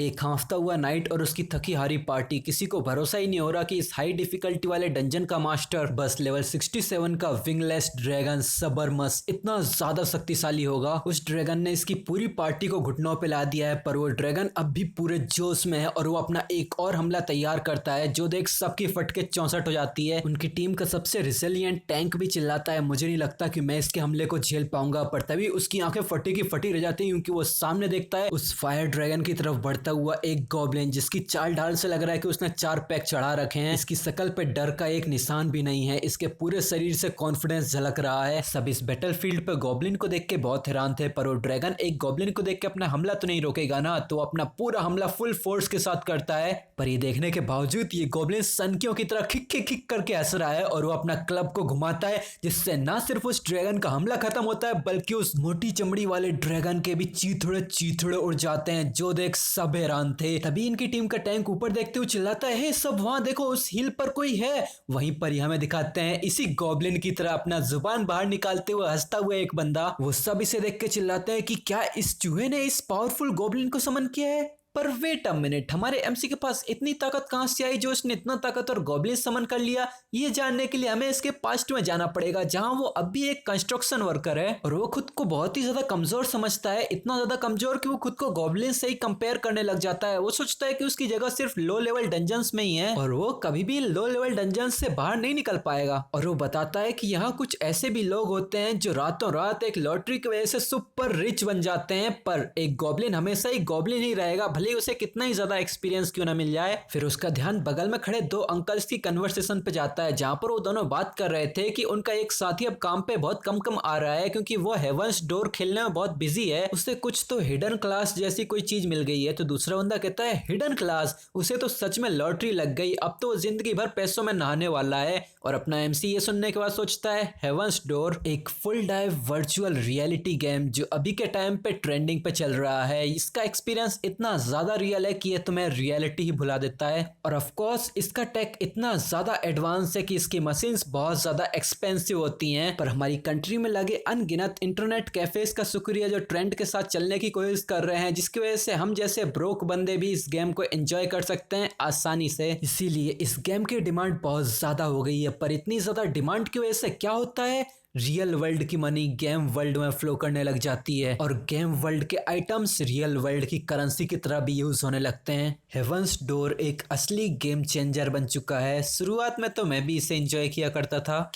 एक हाँफता हुआ नाइट और उसकी थकी हारी पार्टी। किसी को भरोसा ही नहीं हो रहा कि इस हाई डिफिकल्टी वाले डंजन का मास्टर बस लेवल 67 का विंगलेस ड्रैगन सबरमस इतना ज्यादा शक्तिशाली होगा। उस ड्रैगन ने इसकी पूरी पार्टी को घुटनों पे ला दिया है, पर वो ड्रैगन अब भी पूरे जोश में है और वो अपना एक और हमला तैयार करता है जो देख सबकी फटके 64 हो जाती है। उनकी टीम का सबसे रिसिलिएंट टैंक भी चिल्लाता है, मुझे नहीं लगता कि मैं इसके हमले को झेल पाऊंगा, पर तभी उसकी आंखें फटी की फटी रह जाती है क्योंकि वो सामने देखता है उस फायर ड्रैगन की तरफ बढ़ता हुआ एक गॉब्लिन जिसकी चाल ढाल से लग रहा है कि उसने 4 पैक चढ़ा रखे हैं। इसकी शकल पे डर का एक निशान भी नहीं है, इसके पूरे शरीर से कॉन्फिडेंस झलक रहा है। सब इस बैटलफील्ड पे गॉब्लिन को देख के बहुत हैरान थे, पर वो ड्रैगन एक गॉब्लिन को देख के अपना हमला तो नहीं रोकेगा ना, तो अपना पूरा हमला फुल फोर्स के साथ करता है। पर ये देखने के बावजूद ये गॉब्लिन सनकियों की तरह खिक खिक खिक करके हंस रहा है और वो अपना क्लब को घुमाता है, जिससे ना सिर्फ उस ड्रैगन का हमला खत्म होता है बल्कि उस मोटी चमड़ी वाले ड्रैगन के भी चीथड़े चीथड़े उड़ जाते हैं, जो देख सब हैरान थे। तभी इनकी टीम का टैंक ऊपर देखते हुए चिल्लाता है, हे सब वहां देखो उस हिल पर कोई है। वहीं पर हमें दिखाते हैं इसी गॉब्लिन की तरह अपना जुबान बाहर निकालते हुए हंसता हुआ एक बंदा। वो सब इसे देख के चिल्लाते हैं कि क्या इस चूहे ने इस पावरफुल गॉब्लिन को समन किया है। पर वेट अ मिनट, हमारे एमसी के पास इतनी ताकत कहां से आई जो इसने इतना ताकत और गॉब्लिन समन कर लिया। ये जानने के लिए हमें इसके पास्ट में जाना पड़ेगा जहां वो अब भी एक कंस्ट्रक्शन वर्कर है और वो खुद को बहुत ही ज्यादा कमजोर समझता है, इतना ज्यादा कमजोर कि वो खुद को गॉब्लिन से ही कंपेयर करने लग जाता है। वो सोचता है कि उसकी जगह सिर्फ लो लेवल डंजन्स में ही है और वो कभी भी लो लेवल डंजन्स से बाहर नहीं निकल पाएगा। और वो बताता है कि यहाँ कुछ ऐसे भी लोग होते हैं जो रातों रात एक लॉटरी की वजह से सुपर रिच बन जाते हैं, पर एक गॉब्लिन हमेशा ही गॉब्लिन ही रहेगा, भले ही उसे कितना ही ज्यादा एक्सपीरियंस क्यों ना मिल जाए। फिर उसका ध्यान बगल में खड़े 2 अंकल्स की कन्वर्सेशन पे जाता है जहां पर वो दोनों बात कर रहे थे कि उनका एक साथी अब काम पे बहुत कम आ रहा है क्योंकि वो हेवंस डोर खेलने में बहुत बिजी है। उसे कुछ तो हिडन क्लास जैसी कोई चीज मिल गई है। तो दूसरा बंदा कहता है, हिडन क्लास? उसे तो सच में लॉटरी लग गई, अब तो वो जिंदगी भर पैसों में नहाने वाला है। और अपना एमसी ये सुनने के बाद सोचता है, हेवंस डोर एक full dive virtual reality game जो अभी के टाइम पे ट्रेंडिंग पे चल रहा है। इसका एक्सपीरियंस इतना ज्यादा रियल है कि ये तुम्हें रियलिटी ही भुला देता है। और ऑफ कोर्स इसका टेक इतना ज्यादा एडवांस है कि इसकी मशीन्स बहुत ज्यादा एक्सपेंसिव होती हैं, पर हमारी कंट्री में लगे अनगिनत इंटरनेट कैफेज का शुक्रिया जो ट्रेंड के साथ चलने की कोशिश कर रहे हैं, जिसकी वजह से हम जैसे ब्रोक बंदे भी इस गेम को एंजॉय कर सकते हैं आसानी से। इसीलिए इस गेम की डिमांड बहुत ज्यादा हो गई है। पर इतनी ज्यादा डिमांड की वजह से क्या होता है, रियल वर्ल्ड की मनी गेम वर्ल्ड में फ्लो करने लग जाती है और गेम वर्ल्ड के आइटम्स रियल वर्ल्ड की करेंसी की तरह भी यूज होने लगते हैं। हेवंस डोर एक असली गेम चेंजर बन चुका है। शुरुआत में तो मैं भी इसे एंजॉय किया करता था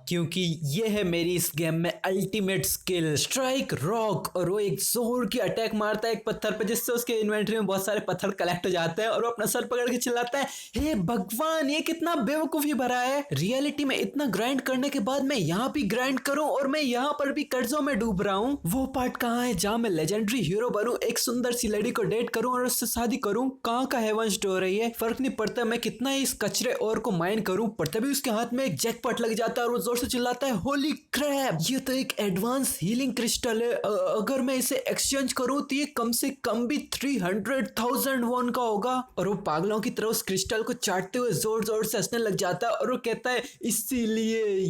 क्योंकि ये है मेरी इस गेम में अल्टीमेट स्किल, स्ट्राइक रॉक। और वो एक जोर की अटैक मारता है एक पत्थर पे, जिससे उसके इन्वेंटरी में बहुत सारे पत्थर कलेक्ट हो जाते हैं और वो अपना सर पकड़ के चिल्लाता है, हे भगवान ये कितना बेवकूफी भरा है। रियलिटी में इतना ग्राइंड करने के बाद मैं यहाँ भी ग्राइंड करूं और मैं यहाँ पर भी कर्जों में डूब रहा हूँ। वो पार्ट कहाँ है जहाँ मैं लेजेंडरी हीरो बनूं, एक सुंदर सी लड़की को डेट करूं और उससे शादी करूं? कहाँ का हेवंस डोर है ये? फर्क नहीं पड़ता मैं कितना ही इस कचरे और को माइन करूं, पर तभी उसके हाथ में एक जैकपॉट लग जाता है और वो जोर से चिल्लाता है, होली क्रैप ये तो एक एडवांस हीलिंग क्रिस्टल है। अगर मैं इसे एक्सचेंज करूं तो ये कम से कम भी 300,000 वॉन का होगा। और वो पागलों की तरह उस क्रिस्टल को चाटते हुए जोर जोर से हंसने लग जाता है और वो कहता है, इसीलिए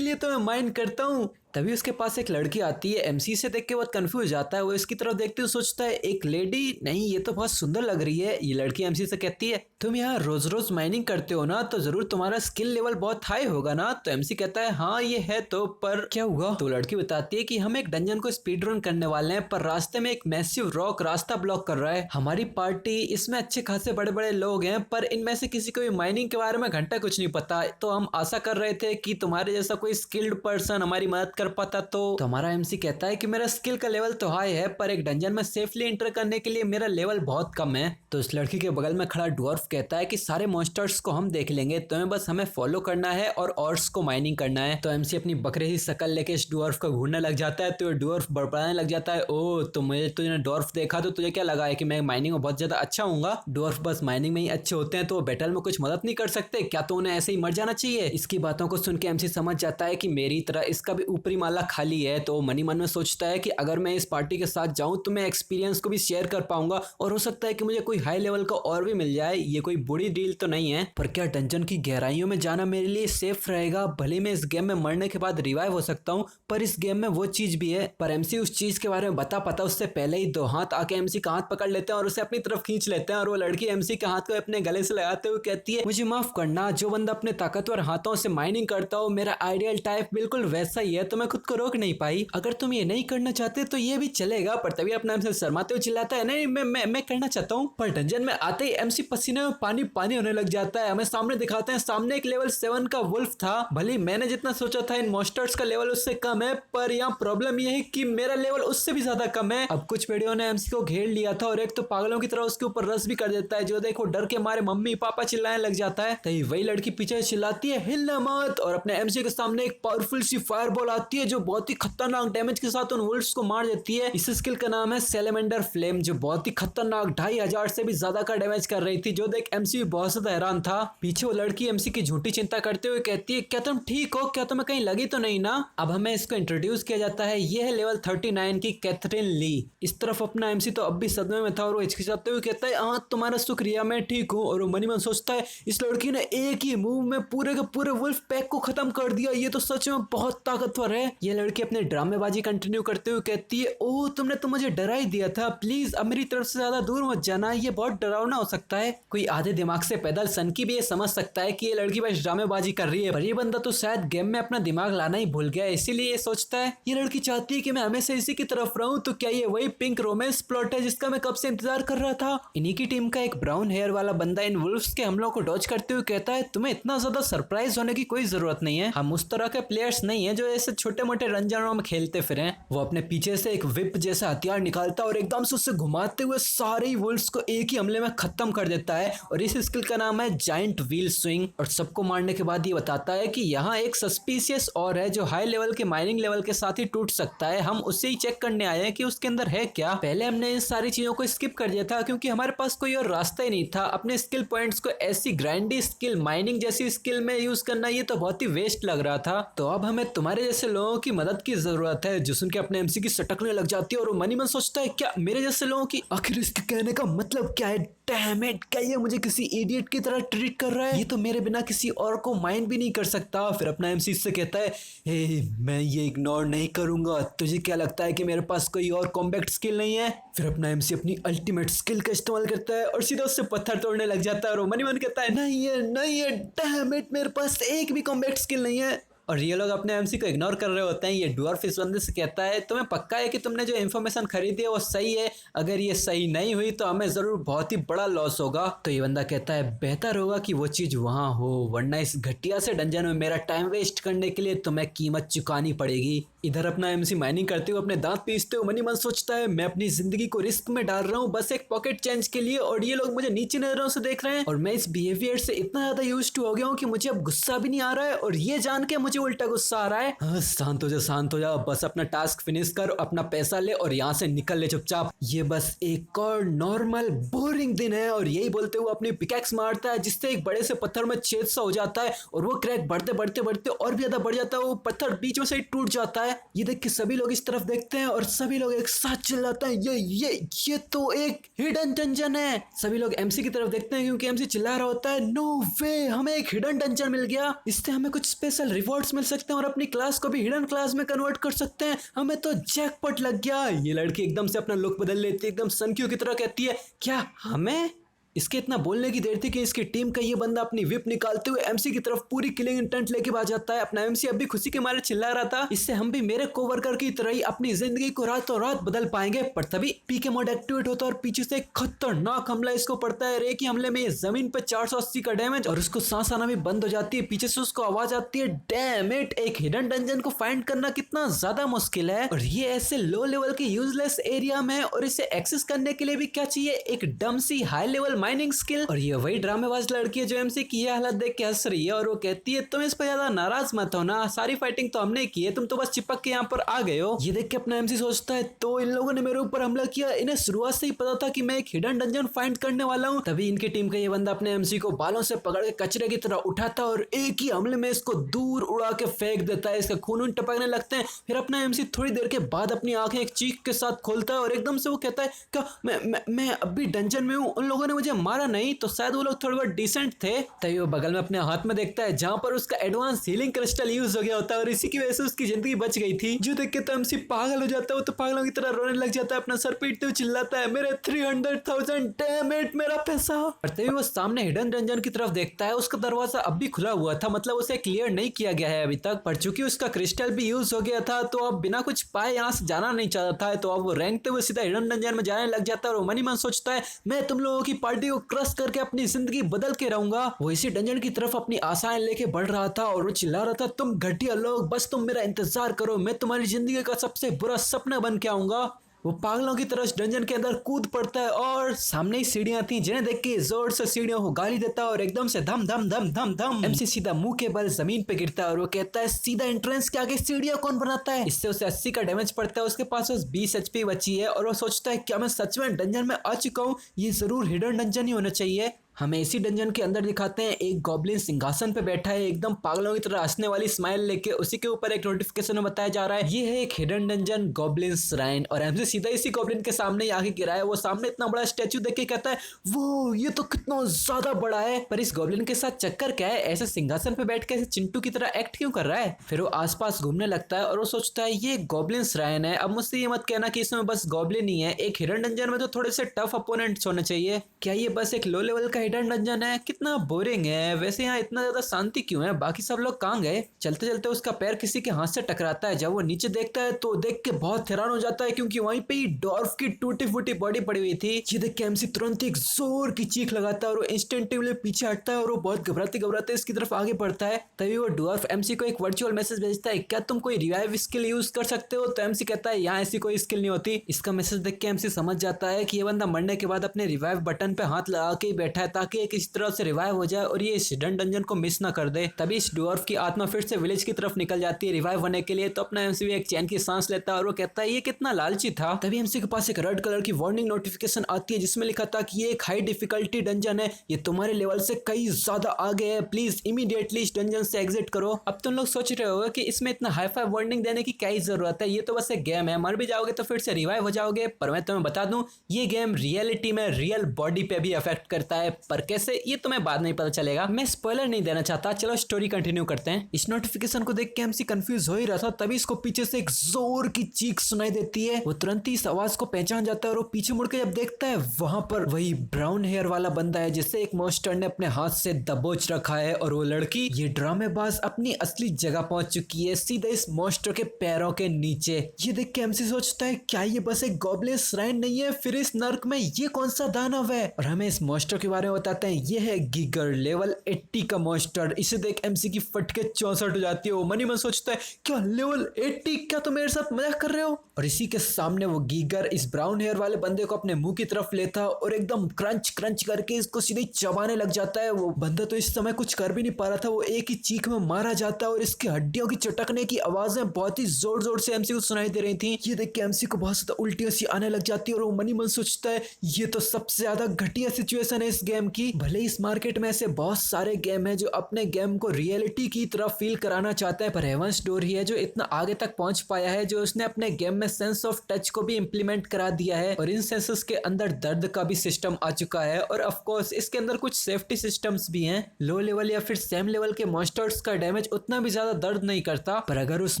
तो मैं माइंड करता हूँ। तभी उसके पास एक लड़की आती है, एमसी से देख के बहुत कंफ्यूज जाता है। वो इसकी तरफ देखते हुए सोचता है, एक लेडी नहीं, ये तो बहुत सुंदर लग रही है। ये लड़की एमसी से कहती है, तुम यहाँ रोज रोज माइनिंग करते हो ना, तो जरूर तुम्हारा स्किल लेवल बहुत हाई होगा ना। तो एमसी कहता है, हाँ ये है तो, पर क्या हुआ? तो लड़की बताती है कि हम एक डंजन को स्पीड रन करने वाले हैं, पर रास्ते में एक मैसिव रॉक रास्ता ब्लॉक कर रहा है। हमारी पार्टी इसमें अच्छे खासे बड़े बड़े लोग हैं, पर इनमें से किसी को भी माइनिंग के बारे में घंटा कुछ नहीं पता। तो हम आशा कर रहे थे कि तुम्हारे जैसा कोई स्किल्ड पर्सन हमारी मदद कर पाता। तो हमारा एमसी कहता है कि मेरा स्किल का लेवल तो हाई है, पर एक डंजन में सेफली एंटर करने के लिए मेरा लेवल बहुत कम है। तो उस लड़की के बगल में खड़ा ड्वार्फ कहता है कि सारे मॉन्स्टर्स को हम देख लेंगे, तुम्हें बस हमें फॉलो करना है और ऑर्स को माइनिंग करना है। तो एमसी अपनी बकरे ही शकल लेके इस ड्वार्फ को घूरने लग जाता है। तो ड्वार्फ बड़बड़ाने लग जाता है, ओ तो मुझे तुझे ड्वार्फ देखा तो तुझे क्या लगा है कि मैं माइनिंग में बहुत ज्यादा अच्छा हूँगा? ड्वार्फ बस माइनिंग में ही अच्छे होते हैं तो वो बैटल में कुछ मदद नहीं कर सकते क्या? तो उन्हें ऐसे ही मर जाना चाहिए? इसकी बातों को सुन के एमसी समझ जाता है कि मेरी तरह इसका भी ऊपरी माला खाली है। तो मनी मन में सोचता है कि अगर मैं इस पार्टी के साथ जाऊं तो मैं एक्सपीरियंस को भी शेयर कर पाऊंगा और हो सकता है कि मुझे कोई हाई लेवल का और भी मिल जाए। ये कोई बुरी डील तो नहीं है, पर क्या डंजन की गहराइयों में जाना मेरे लिए सेफ रहेगा? भले मैं इस गेम में मरने के बाद रिवाइव हो सकता हूँ, पर इस गेम में वो चीज भी है। पर एमसी उस चीज के बारे में पता उससे पहले ही दो हाथ आके एमसी का हाथ पकड़ लेते हैं और उसे अपनी तरफ खींच लेते हैं। और वो लड़की एमसी के हाथ को अपने गले से लगाते हुए कहती है, मुझे माफ करना, जो बंदा अपने ताकतवर हाथों से माइनिंग करता हो, मेरा आइडियल टाइप बिल्कुल वैसा ही है, तो मैं खुद को रोक नहीं पाई। अगर तुम ये नहीं करना चाहते तो ये भी चलेगा। पर तभी अपना एमसी शर्माते हुए चिल्लाता है, नहीं मैं करना चाहता हूँ। पर डंजन में आते ही एमसी पसीने में पानी होने लग जाता है। हमें सामने दिखाते हैं, सामने एक लेवल 7 का वुल्फ था। भले मैंने जितना सोचा था इन मॉन्स्टर्स का लेवल उससे कम है, पर यहाँ प्रॉब्लम ये है कि मेरा लेवल उससे भी ज्यादा कम है। अब कुछ वीडियो ने एमसी को घेर लिया था और एक तो पागलों की तरह उसके ऊपर रस भी कर देता है, जो देखो डर के मारे मम्मी पापा चिल्लाने लग जाता है। तभी वही लड़की पीछे चिल्लाती है, हिलना मत, और अपने एमसी के सामने एक पावरफुल सी फायरबॉल आती है जो बहुत ही खतरनाक डैमेज के साथ उन वुल्फ्स को मार देती है। इस स्किल का नाम है सैलेमेंडर फ्लेम, जो बहुत ही खतरनाक 2500 से भी ज्यादा का डैमेज कर रही थी, जो देख एमसी बहुत ज्यादा हैरान था। पीछे वो लड़की एमसी की झूठी चिंता करते हुए कहती है, क्या तुम ठीक हो? क्या तुम्हें कहीं लगी तो नहीं ना? अब हमें इसको इंट्रोड्यूस किया जाता है, ये है लेवल 39 की कैथरीन ली। इस तरफ अपना एमसी तो अब भी सदमे में था और वो हिचकिचाते हुए कहता है, हाँ तुम्हारा शुक्रिया, मैं ठीक हूँ। और वो मनी मन सोचता है, इस लड़की ने एक ही मूव में पूरे के पूरे वुल्फ पैक को खत्म कर दिया, ये तो सच में बहुत ताकतवर है। ये लड़की अपने ड्रामेबाजी कंटिन्यू करते हुए कहती है, ओह तुमने तो मुझे डरा ही दिया था, प्लीज अब मेरी तरफ से ज्यादा दूर मत जाना, ये बहुत डरावना हो सकता है। कोई आधे दिमाग से पैदल सन की भी ये समझ सकता है कि ये लड़की बस ड्रामेबाजी कर रही है, पर ये बंदा तो शायद गेम में अपना दिमाग लाना ही भूल गया, इसीलिए ये सोचता है ये लड़की चाहती है कि मैं हमेशा इसी की तरफ रहूं, तो क्या ये वही पिंक रोमांस प्लॉट है जिसका मैं कब से इंतजार कर रहा था? इन्हीं की टीम का एक ब्राउन हेयर वाला बंदा इन वुल्फ्स के हमलों को डॉज करते हुए कहता है, तुम्हें इतना ज्यादा सरप्राइज होने की कोई जरूरत नहीं है, हम उस तरह के प्लेयर्स नहीं है जो ऐसे छोटे मोटे रंजनों में खेलते फिरें। वो अपने पीछे से एक विप जैसा हथियार निकालता है और एकदम से उससे घुमाते हुए सारे वुल्फ्स को एक ही हमले में खत्म कर देता है। और इस स्किल का नाम है जायंट व्हील स्विंग। और सबको मारने के बाद ये बताता है कि यहाँ एक सस्पिशियस और है जो हाई लेवल के माइनिंग लेवल के साथ ही टूट सकता है, हम उससे ही चेक करने आए हैं कि उसके अंदर है क्या। पहले हमने इन सारी चीजों को स्किप कर दिया था क्योंकि हमारे पास कोई और रास्ता ही नहीं था। अपने स्किल पॉइंट्स को ऐसी ग्राइंडी स्किल माइनिंग जैसी स्किल में यूज करना, ये तो बहुत ही वेस्ट लग रहा था। तो अब हमें तुम्हारे जैसे लोगों की मदद की जरूरत है, जो सुन के अपने एमसी की सटकने लग जाती है। और वो मनी मन सोचता है, क्या मेरे जैसे लोगों की? आखिर इसके कहने का मतलब क्या है? डैम इट, क्या ये मुझे किसी इडियट की तरह ट्रीट कर रहा है? ये तो मेरे बिना किसी और को माइंड भी नहीं कर सकता। फिर अपना एमसी इससे कहता है, हे मैं ये इग्नोर नहीं करूंगा, तुझे क्या लगता है कि मेरे पास कोई और कॉम्बैट स्किल नहीं है? फिर अपना एमसी अपनी अल्टीमेट स्किल का इस्तेमाल करता है और सीधा उससे पत्थर तोड़ने लग जाता है। और मनी मन कहता है, नहीं है, डैम इट, मेरे पास एक भी कॉम्बैट स्किल नहीं है। और ये लोग अपने एमसी को इग्नोर कर रहे होते हैं। ये ड्वार्फ इस बंदे से कहता है, तुम्हें पक्का है कि तुमने जो इन्फॉर्मेशन खरीदी है वो सही है? अगर ये सही नहीं हुई तो हमें जरूर बहुत ही बड़ा लॉस होगा। तो ये बंदा कहता है, बेहतर होगा कि वो चीज वहां हो, वरना इस घटिया से डंजन में मेरा टाइम वेस्ट करने के लिए तुम्हें कीमत चुकानी पड़ेगी। इधर अपना एमसी माइनिंग करते हुए अपने दांत पीसते हुए मनी मन सोचता है, मैं अपनी जिंदगी को रिस्क में डाल रहा हूँ बस एक पॉकेट चेंज के लिए, और ये लोग मुझे नीचे नजरों से देख रहे हैं। और मैं इस बिहेवियर से इतना ज्यादा यूज्ड टू हो गया हूँ कि मुझे अब गुस्सा भी नहीं आ रहा है, और ये जान के मुझे उल्टा गुस्सा आ रहा है। हाँ, शांत हो जा, बस अपना टास्क फिनिश कर, अपना पैसा ले और यहाँ से निकल ले चुपचाप। ये बस एक और नॉर्मल बोरिंग दिन है। और यही बोलते हुए अपनी पिकैक्स मारता है, जिससे एक बड़े से पत्थर में छेद सा हो जाता है, और वो क्रैक बढ़ते और भी ज्यादा बढ़ जाता है। वो पत्थर बीच में से टूट जाता है। ये देख के सभी लोग इस तरफ देखते हैं और सभी लोग एक साथ चिल्लाते हैं, ये तो एक हिडन डंजन है। सभी लोग एमसी की तरफ देखते हैं क्योंकि एमसी चिल्ला रहा होता है, नो वे, हमें एक हिडन डंजन मिल गया, इससे हमें कुछ स्पेशल रिवॉर्ड्स मिल सकते हैं और अपनी क्लास को भी हिडन क्लास में कन्वर्ट कर सकते हैं, हमें तो जैकपॉट लग गया। ये लड़की एकदम से अपना लुक बदल लेती है, एकदम सनक्यू की तरह कहती है, क्या हमें? इसके इतना बोलने की देर थी कि इसकी टीम का ये बंदा अपनी विप निकालते हुए एमसी की तरफ पूरी किलिंग इंटेंट लेके भाग जाता है। अपना एमसी अभी खुशी के मारे चिल्ला रहा था, इससे हम भी मेरे कोवर्कर की तरह ही अपनी जिंदगी को रातों रात बदल पाएंगे। पर तभी पीके मोड एक्टिवेट होता है और पीछे से एक खतरनाक हमला इसको पड़ता है। रेकी हमले में जमीन पे 480 का डैमेज और उसको सांस आना भी बंद हो जाती है। पीछे से उसको आवाज आती है, डैम इट, एक हिडन डंजन को फाइंड करना कितना ज्यादा मुश्किल है, और ये ऐसे लो लेवल के यूजलेस एरिया में, और इसे एक्सेस करने के लिए भी क्या चाहिए? एक डम सी हाई लेवल माइनिंग स्किल। और ये वही ड्रामेबाज लड़की है जो एमसी की ये हालत देख के हंस रही है और वो कहती है तुम इस पर ज्यादा नाराज मत हो ना, सारी फाइटिंग तो हमने की है, तुम तो बस चिपक के यहाँ पर आ गए हो। ये देख के अपना एमसी सोचता है तो इन लोगों ने मेरे ऊपर हमला किया, इन्हें शुरुआत से ही पता था कि मैं एक हिडन डंजन फाइंड करने वाला हूँ। तभी इनकी टीम का ये बंदा अपने एमसी को बालों से पकड़ के कचरे की तरह उठाता और एक ही हमले में इसको दूर उड़ा के फेंक देता है। इसका खून टपकने लगते हैं। फिर अपना एमसी थोड़ी देर के बाद अपनी आंखें एक चीख के साथ खोलता है और एकदम से वो कहता है क्या मैं अभी डंजन में हूँ, उन लोगों ने मुझे मारा नहीं तो शायद वो लोग थोड़े बहुत डिसेंट थे। तभी वो बगल में अपने हाथ में देखता है जहां पर उसका एडवांस हीलिंग क्रिस्टल यूज हो गया होता है और इसी की वजह से उसकी जिंदगी बच गई थी। जो देख के तो एमसी पागल हो जाता है, वो तो पागलों की तरह रोने लग जाता है, अपना सर पीटते हुए चिल्लाता है मेरे 300,000 डैम इट, मेरा पैसा। और तभी वो सामने हिडन डंजन की तरफ देखता है, उसका दरवाजा अब भी खुला हुआ था, मतलब उसे क्लियर नहीं किया गया है अभी तक, पर चूंकि उसका क्रिस्टल भी यूज हो गया था तो अब बिना कुछ पाए यहाँ से जाना नहीं चाहता है। तो अब वो रेंगते हुए सीधा हिडन डंजन में जाने लग जाता है और मन ही मन सोचता है मैं तुम लोगों की पार्टी को क्रश करके अपनी जिंदगी बदल के रहूंगा। वो इसी डंजन की तरफ अपनी आशाएं लेके बढ़ रहा था और वो चिल्ला रहा था तुम घटिया लोग, बस तुम मेरा इंतजार करो, मैं तुम्हारी जिंदगी का सबसे बुरा सपना बन के आऊंगा। वो पागलों की तरह डंजन के अंदर कूद पड़ता है और सामने ही सीढ़ियां थी जिन्हें देख के जोर से सीढ़ियों को गाली देता है और एकदम से धम धम धम धम धम एमसी सीधा मुंह के बल जमीन पे गिरता है और वो कहता है सीधा एंट्रेंस के आगे सीढ़ियां कौन बनाता है। इससे उसे 80 का डैमेज पड़ता है, उसके पास बस 20 HP बची है और वो सोचता है क्या मैं सच में डंजन में आ चुका हूँ, ये जरूर हिडन डंजन ही होना चाहिए। हमें इसी डंजन के अंदर दिखाते हैं एक गॉब्लिन सिंहासन पे बैठा है एकदम पागलों की तरह हंसने वाली स्माइल लेके, उसी के ऊपर एक नोटिफिकेशन में बताया जा रहा है ये है एक हिडन डंजन गॉब्लिन श्राइन। और एमसी सीधा इसी गॉब्लिन के सामने ही आके गिरा है। वो सामने इतना बड़ा स्टैचू देख के कहता है वो ये तो कितना ज्यादा बड़ा है, पर इस गॉब्लिन के साथ चक्कर क्या है, ऐसे सिंहासन पे बैठ के ऐसे चिंटू की तरह एक्ट क्यों कर रहा है। फिर वो आसपास घूमने लगता है और वो सोचता है ये गॉब्लिन श्राइन है, अब मुझसे ये मत कहना कि इसमें बस गॉब्लिन ही है, एक हिडन डंजन में तो थोड़े से टफ अपोनेंट्स होने चाहिए, क्या ये बस एक लो लेवल का हिडन डंजन है, कितना बोरिंग है। वैसे यहाँ इतना ज्यादा शांति क्यों है, बाकी सब लोग कहाँ गए। चलते चलते उसका पैर किसी के हाथ से टकराता है, जब वो नीचे देखता है तो देख के बहुत हैरान हो जाता है क्योंकि वहीं पे ही डॉर्फ की टूटी फूटी बॉडी पड़ी हुई थी। ये देख के एमसी तुरंत एक जोर की चीख लगाता है और वो इंस्टेंटिवली पीछे हटता है और वो बहुत घबराते घबराते इसकी तरफ आगे बढ़ता है। तभी वो डॉर्फ एमसी को एक वर्चुअल मैसेज भेजता है क्या तुम कोई रिवाइव स्किल यूज कर सकते हो। तो एमसी कहता है यहाँ ऐसी कोई स्किल नहीं होती। इसका मैसेज देख के एमसी समझ जाता है कि ये बंदा मरने के बाद अपने रिवाइव बटन पे हाथ लगा के ही बैठा है ताकि ये किसी तरह से रिवाइव हो जाए और ये इस हिडन डंजन को मिस ना कर दे। तभी इस डॉर्फ की आत्मा फिर से विलेज की तरफ निकल जाती है रिवाइव होने के लिए। तो अपना एमसी एक चैन की सांस लेता है और वो कहता है ये कितना लालची था। तभी एमसी के पास एक रेड कलर की वार्निंग नोटिफिकेशन आती है जिसमें लिखा था कि ये एक हाई डिफिकल्टी डंजन है, ये तुम्हारे लेवल से कई ज्यादा आगे है, प्लीज इमीडिएटली इस डंजन से एग्जिट करो। अब तुम लोग सोच रहे होगे कि इसमें इतना हाई फाई वार्निंग देने की क्या ही जरूरत है, ये तो बस एक गेम है, मर भी जाओगे तो फिर से रिवाइव हो जाओगे। पर मैं तुम्हें बता दूं ये गेम रियलिटी में रियल बॉडी पे भी अफेक्ट करता है, पर कैसे ये तुम्हें बाद में पता चलेगा। मैं स्पॉइलर नहीं देना चाहता, चलो स्टोरी कंटिन्यू करते हैं। इस नोटिफिकेशन को देख के एमसी कंफ्यूज हो ही रहा था, तभी इसको पीछे से एक जोर की चीख सुनाई देती है। वो तुरंत ही इस आवाज को पहचान जाता है और वो पीछे मुड़ के जब देखता है वहां पर वही ब्राउन हेयर वाला बंदा है जिसे एक मॉन्स्टर ने अपने हाथ से दबोच रखा है। और वो लड़की ये ड्रामेबाज अपनी असली जगह पहुंच चुकी है, सीधे इस मॉन्स्टर के पैरों के नीचे। ये देख के एमसी सोचता है क्या ये बस एक गॉब्लिन श्राइन नहीं है, फिर इस नर्क में ये कौन सा दानव है। और हमें इस मॉन्स्टर के बारे में बताते हैं ये है गीगर लेवल 80 का मॉन्स्टर। इसे देख एमसी की फटके 64 हो जाती है। वो मन ही मन सोचता है क्या लेवल 80, क्या तुम मेरे साथ मजाक कर रहे हो। और इसी के सामने वो गीगर इस ब्राउन हेयर वाले बंदे को अपने मुंह की तरफ लेता और एकदम क्रंच क्रंच करके इसको सीधे चबाने लग जाता है। वो बंदा तो इस समय कुछ कर भी नहीं पा रहा था, वो एक ही चीख में मारा जाता है और इसकी हड्डियों की चटकने की आवाजें बहुत ही जोर जोर से एमसी को सुनाई दे रही थी। ये देख के एमसी को बहुत ज्यादा उल्टियां सी आने लग जाती है और वो मन ही मन सोचता है ये तो सबसे ज्यादा घटिया सिचुएशन है इस गेम की। भले इस मार्केट में ऐसे बहुत सारे गेम है जो अपने गेम को रियलिटी की तरह फील कराना चाहते हैं, पर हेवंस डोर ही है जो इतना आगे तक पहुंच पाया है, जो उसने अपने गेम में सेंस ऑफ टच को भी इंप्लीमेंट करा दिया है और इन सेंसेस के अंदर दर्द का भी सिस्टम आ चुका है। और ऑफ कोर्स इसके अंदर कुछ सेफ्टी सिस्टम्स भी हैं। लो लेवल या फिर सेम लेवल के मॉन्स्टर्स का डैमेज उतना भी ज्यादा दर्द नहीं करता, पर अगर उस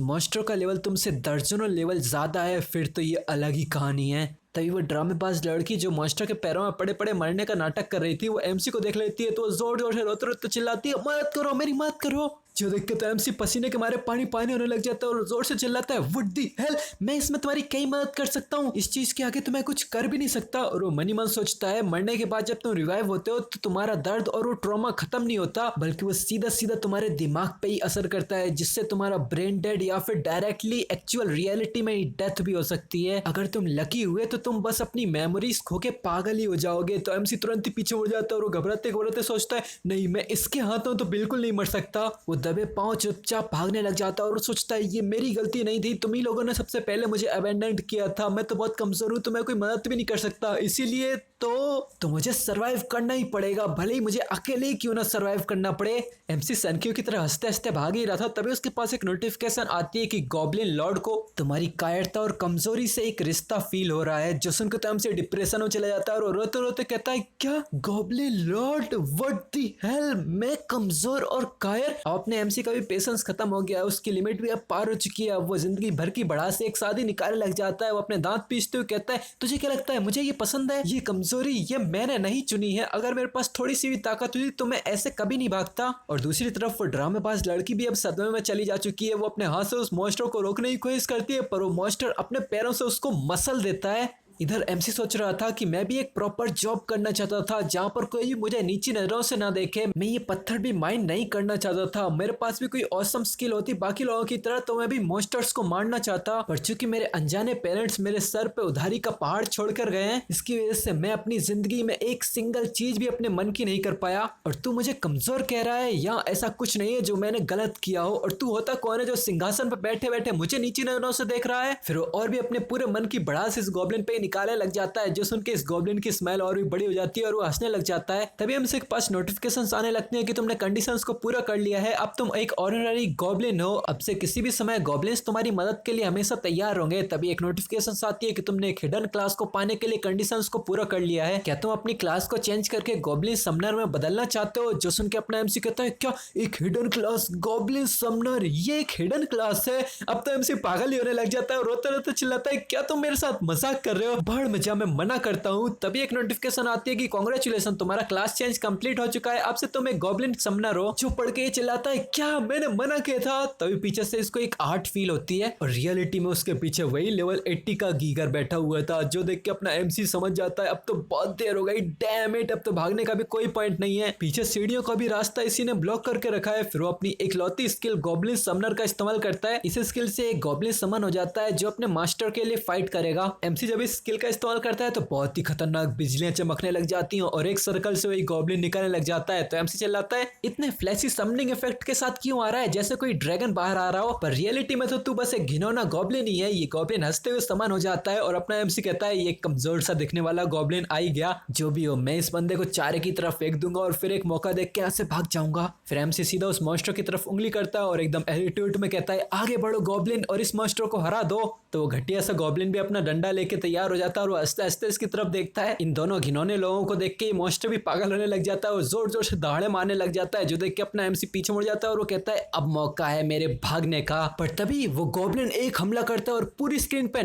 मॉन्स्टर का लेवल तुमसे दर्जनों लेवल ज्यादा है फिर तो ये अलग ही कहानी है। तभी वो ड्रामेबाज लड़की जो मॉन्स्टर के पैरों में पड़े पड़े मरने का नाटक कर रही थी वो एमसी को देख लेती है तो जोर जोर से रोते रोते चिल्लाती है मदद करो, मेरी मदद करो। जो देख के तो एमसी पसीने के मारे पानी पानी होने लग जाता है और जोर से चिल्लाता है, व्हाट द हेल, मैं इसमें तुम्हारी कई मदद कर सकता हूँ, इस चीज के आगे तो मैं कुछ कर भी नहीं सकता। और वो मनी मन सोचता है मरने के बाद जब तुम रिवाइव होते हो तो तुम्हारा दर्द और वो ट्रॉमा खत्म नहीं होता, बल्कि वो सीधा सीधा तुम्हारे दिमाग पे ही असर करता है, जिससे तुम्हारा ब्रेन डेड या फिर डायरेक्टली एक्चुअल रियलिटी में डेथ भी हो सकती है। अगर तुम लकी हुए तो तुम बस अपनी मेमोरीज खो के पागल ही हो जाओगे। तो एमसी तुरंत ही पीछे उड़ जाता है और वो घबराते घबराते सोचता है, नहीं मैं इसके हाथों तो बिल्कुल नहीं मर सकता। वो दबे पांव चुपचाप भागने लग जाता है और सोचता है ये मेरी गलती नहीं थी, तुम ही लोगों ने सबसे पहले मुझे अबैंडन किया था, मैं तो बहुत कमजोर हूँ, तो मैं कोई मदद भी नहीं कर सकता, इसीलिए तो मुझे सरवाइव करना ही पड़ेगा, भले ही मुझे अकेले ही क्यों ना सरवाइव करना पड़े। एमसी सनक्यू की तरह हंसते हंसते भाग ही रहा था, तभी उसके पास एक नोटिफिकेशन आती है कि गॉब्लिन लॉर्ड को तुम्हारी कायरता और कमजोरी से एक रिश्ता फील हो रहा है। जो सुनकर तो एमसी डिप्रेशन में चला जाता है और रोते रोते कहता है, क्या goblin Lord, what the hell, मैं कमजोर और कायर। अपने एमसी का भी पेशेंस खत्म हो गया, उसकी लिमिट भी अब पार हो चुकी है। वो जिंदगी भर की भड़ास से एक शादी निकालने लग जाता है। वो अपने दांत पीसते हुए कहता है, तुझे क्या लगता है मुझे ये पसंद है? ये कमजोरी ये मैंने नहीं चुनी है, अगर मेरे पास थोड़ी सी भी ताकत हुई तो मैं ऐसे कभी नहीं भागता। और दूसरी तरफ वो ड्रामेबाज लड़की भी अब सदमे में चली जा चुकी है। वो अपने हाथ से उस मॉन्स्टर को रोकने की कोशिश करती है, पर वो मॉन्स्टर अपने पैरों से उसको मसल देता है। इधर एमसी सोच रहा था कि मैं भी एक प्रॉपर जॉब करना चाहता था जहां पर कोई मुझे नीची नजरों से ना देखे। मैं ये पत्थर भी माइंड नहीं करना चाहता था, मेरे पास भी कोई ऑसम स्किल होती बाकी लोगों की तरह तो मैं भी मॉन्स्टर्स को मारना चाहता, पर चूंकि मेरे अनजाने पेरेंट्स मेरे सर पे उधारी का पहाड़ छोड़कर गए हैं, इसकी वजह से मैं अपनी जिंदगी में एक सिंगल चीज भी अपने मन की नहीं कर पाया। और तू मुझे कमजोर कह रहा है, या ऐसा कुछ नहीं है जो मैंने गलत किया हो, और तू होता कौन है जो सिंहासन पर बैठे बैठे मुझे नीची नजरों से देख रहा है? फिर और भी अपने पूरे मन की भड़ास इस गॉब्लिन पे निकालने लग जाता है, जो सुन के इस गॉब्लिन की स्माइल और भी बड़ी हो जाती है और वो हंसने लग जाता है। तभी हमसे के पास नोटिफिकेशंस आने लगती हैं कि तुमने कंडीशंस को पूरा कर लिया है, अब तुम एक ऑर्डिनरी गॉब्लिन हो, अब से किसी भी समय गॉब्लिन्स तुम्हारी मदद के लिए हमेशा तैयार होंगे। तभी एक नोटिफिकेशंस आती है कि तुमने एक हिडन क्लास को पाने के लिए कंडीशंस को पूरा कर लिया है, क्या तुम अपनी क्लास को चेंज करके गॉब्लिन समनर में बदलना चाहते हो? जो सुन के अपना एमसी कहता है, क्या एक हिडन क्लास गॉब्लिन समनर, ये एक हिडन क्लास है? अब तो एमसी पागल ही होने लग जाता है और रोते रोते चिल्लाता है, क्या तुम मेरे साथ मजाक कर रहे हो? बढ़ मजा, मैं मना करता हूँ। तभी एक नोटिफिकेशन आती है कि कांग्रेचुलेशन, तुम्हारा क्लास चेंज कंप्लीट हो चुका है, अब से तुम एक गॉब्लिन समनर हो। जो पढ़ के ये चिल्लाता है, क्या मैंने मना किया था? तभी पीछे से इसको एक आर्ट फील होती है और रियलिटी में उसके पीछे वही लेवल 80 का गीगर बैठा हुआ था। जो देख के अपना एमसी समझ जाता है अब तो बहुत देर हो गई, डैम इट, अब तो भागने का भी कोई पॉइंट नहीं है, पीछे सीढ़ियों का भी रास्ता इसी ने ब्लॉक करके रखा है। फिर वो अपनी इकलौती स्किल गॉब्लिन समनर का इस्तेमाल करता है। इस स्किल से एक गॉब्लिन समन हो जाता है जो अपने मास्टर के लिए फाइट करेगा। एमसी जब इस स्किल का इस्तेमाल करता है तो बहुत ही खतरनाक बिजलियां चमकने लग जाती हैं और एक सर्कल से वही गॉब्लिन निकलने लग जाता है। तो एमसी चिल्लाता है, इतने फ्लैशी समनिंग इफेक्ट के साथ क्यों आ रहा है, जैसे कोई ड्रैगन बाहर आ रहा हो, पर रियलिटी में तो तू बस एक घिनौना गॉब्लिन ही है। ये गॉब्लिन हंसते हुए समान हो जाता है और अपना एमसी कहता है, ये कमजोर सा दिखने वाला गॉब्लिन आई गया, जो भी हो मैं इस बंदे को चारे की तरफ फेंक दूंगा और फिर एक मौका देख के यहाँ से भाग जाऊंगा। फिर एमसी सीधा उस मॉन्स्टर की तरफ उंगली करता है और एकदम एटीट्यूड में कहता है, आगे बढ़ो गॉब्लिन और इस मॉन्स्टर को हरा दो। तो वो घटिया सा गॉब्लिन भी अपना डंडा लेके तैयार हो जाता है और वो हंसते हंसते इसकी तरफ देखता है। इन दोनों घिनौने लोगों को देख के मॉन्स्टर भी पागल होने लग जाता है और जोर जोर से दहाड़े मारने लग जाता है। जो देख के अपना एमसी पीछे मुड़ जाता है और वो कहता है, अब मौका है मेरे भागने का। पर तभी वो गॉब्लिन एक हमला करता है और पूरी स्क्रीन पे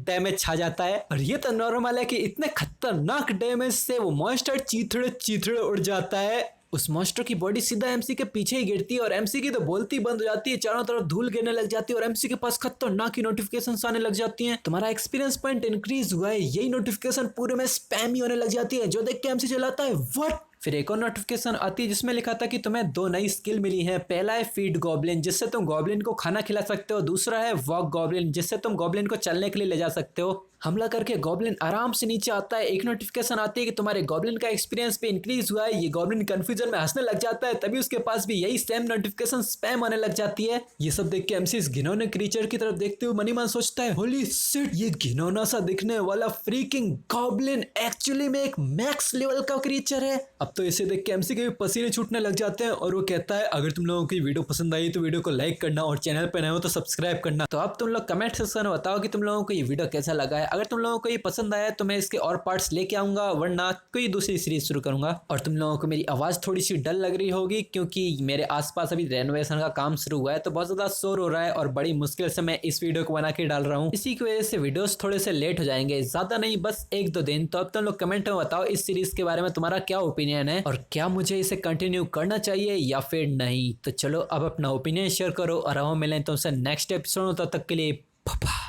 डैमेज छा जाता है। और ये तो नॉर्मल है कि इतने खतरनाक डैमेज से वो मॉन्स्टर चीथड़े चीथड़े उड़ जाता है। उस मॉन्स्टर की बॉडी सीधा एमसी के पीछे ही गिरती है और एमसी की तो बोलती बंद हो जाती है, चारों तरफ धूल गिरने लग जाती है और एमसी के पास खतरनाक की नोटिफिकेशंस आने लग जाती हैं। तुम्हारा एक्सपीरियंस पॉइंट इंक्रीज हुआ है, यही नोटिफिकेशन पूरे में स्पैम ही होने लग जाती है। जो देख के एमसी चिल्लाता है, व्हाट? फिर एक और नोटिफिकेशन आती है जिसमें लिखा था कि तुम्हें 2 नई स्किल मिली है। पहला है फीड गॉब्लिन, जिससे तुम गॉब्लिन को खाना खिला सकते हो। दूसरा है वॉक गॉब्लिन, जिससे तुम गॉब्लिन को चलने के लिए ले जा सकते हो। हमला करके गॉब्लिन आराम से नीचे आता है। एक नोटिफिकेशन आती है कि तुम्हारे गॉब्लिन का एक्सपीरियंस भी इंक्रीज हुआ है। ये गॉब्लिन कंफ्यूजन में हंसने लग जाता है, तभी उसके पास भी यही सेम नोटिफिकेशन स्पैम आने लग जाती है। ये सब देख के एमसी इस घिनौने क्रीचर की तरफ देखते हुए मनी मन सोचता है, होली शिट, ये घिनौना सा दिखने वाला फ्रीकिंग गॉब्लिन एक्चुअली में एक मैक्स लेवल का क्रीचर है। अब तो इसे देख के एमसी के भी पसीने छूटने लग जाते हैं और वो कहता है, अगर तुम लोगों की वीडियो पसंद आई तो वीडियो को लाइक करना और चैनल पे नए हो तो सब्सक्राइब करना। तो अब तुम लोग कमेंट सेक्शन में बताओ कि तुम लोगों को ये वीडियो कैसा लगा है। अगर तुम लोगों को ये पसंद आया तो मैं इसके और पार्ट्स लेके आऊंगा, वरना कोई दूसरी सीरीज शुरू करूंगा। और तुम लोगों को मेरी आवाज थोड़ी सी डल लग रही होगी क्योंकि मेरे आसपास अभी रेनोवेशन का काम शुरू हुआ है, तो बहुत ज्यादा शोर हो रहा है और बड़ी मुश्किल से मैं इस वीडियो को बना के डाल रहा हूँ। इसी की वजह से वीडियोस थोड़े से लेट हो जाएंगे, ज्यादा नहीं बस 1-2 दिन। तो अब तुम लोग कमेंट में बताओ इस सीरीज के बारे में तुम्हारा क्या ओपिनियन फैन है और क्या मुझे इसे कंटिन्यू करना चाहिए या फिर नहीं। तो चलो अब अपना ओपिनियन शेयर करो और हम मिलें तुमसे नेक्स्ट एपिसोड। तब तक के लिए बाय।